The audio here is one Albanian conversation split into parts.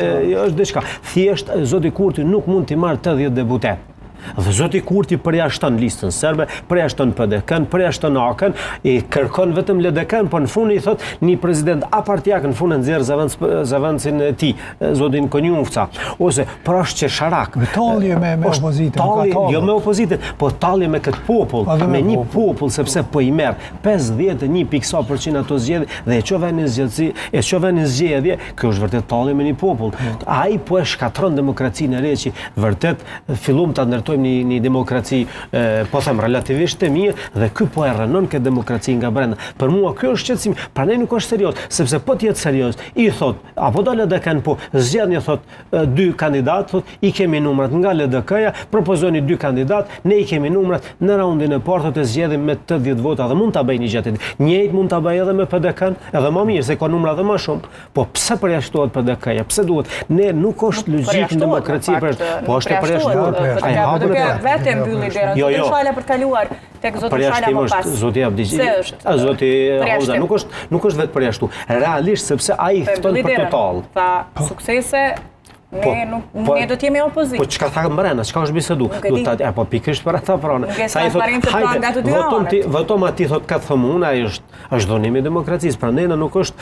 është diçka. Thjesht zoti Kurti nuk mund t'i marrë 80 deputet. Dhe zoti Kurti përjashton listën serbe, përjashton PDK-n, përjashton AK-n, i kërkon vetëm LDK-n, po në fund i thot një president apartijak në fund e nxjerr zavancin e tij, zotin Konjufca, ose pra është qesharak. Talje me opozitën. Jo me opozitën, po talje me këtë popull, me një popull, sepse po i merr 51% ato zgjedhje dhe e çove në zgjedhje, kjo është vërtet talje me një popull. Ai po e shkatron demokracinë e re që vërtet fillum ta ndërtojmë një demokraci, po them, relativisht të mirë, dhe ky po e rënon këtë demokraci nga brenda. Për mua kjo është shqetësim, prandaj nuk është serioz, sepse po të jetë serioz, i thot, apo do LDK-n po zgjedhni thot 2 kandidat, thot i kemi numrat nga LDK-ja, propozoni 2 kandidat, ne i kemi numrat në raundin e parë, thot e zgjedhim me 80 vota dhe mund ta bëjnë gjatë. Njëjtë mund ta bëj edhe me PDK-n, edhe më mirë se ka numra edhe më shumë. Po pse përjashtohet PDK-ja? Pse duhet? Ne nuk është logjik në demokraci, po është e përjashtuar. Vete mbylli derën, zotin Shala për të kaluar tek zotin Shala më pas. Zoti Abdigji, zoti Hoxha nuk është vetë përjashtu. Realisht sepse ai fton për total. Tha suksese, ne do të jemi opozit. Po çka tha mbrena, çka është bisedu? Do të thotë, po pikërisht për ata pranë. Sa i thotë, votom aty thot ka thëmë unë, ai është dhunimi i demokracisë. Prandaj nuk është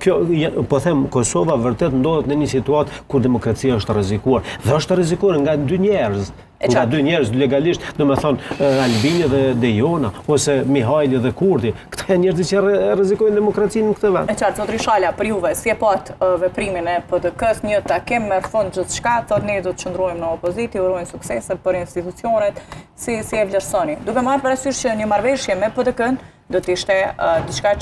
kjo, po them, Kosova vërtet ndodhet në një situatë ku demokracia është rrezikuar. Dhe është rrezikuar nga 2 njerëz. Nga 2 njerëz legalisht, do me thonë Albini dhe Dejona, ose Mihajli dhe Kurti. Këta janë njerëzit që rrezikojnë demokracinë në këtë vend. E qartë, zotri Shala, për juve, si e pat veprimin e PDK-s, një takim merr fund gjithçka, thotë ne do të qëndrojmë në opozit, i urojmë suksese për institucionet, si e vlerësoni. Duke marrë parasysh që një marrëveshje me PDK-n do të ishte diçka që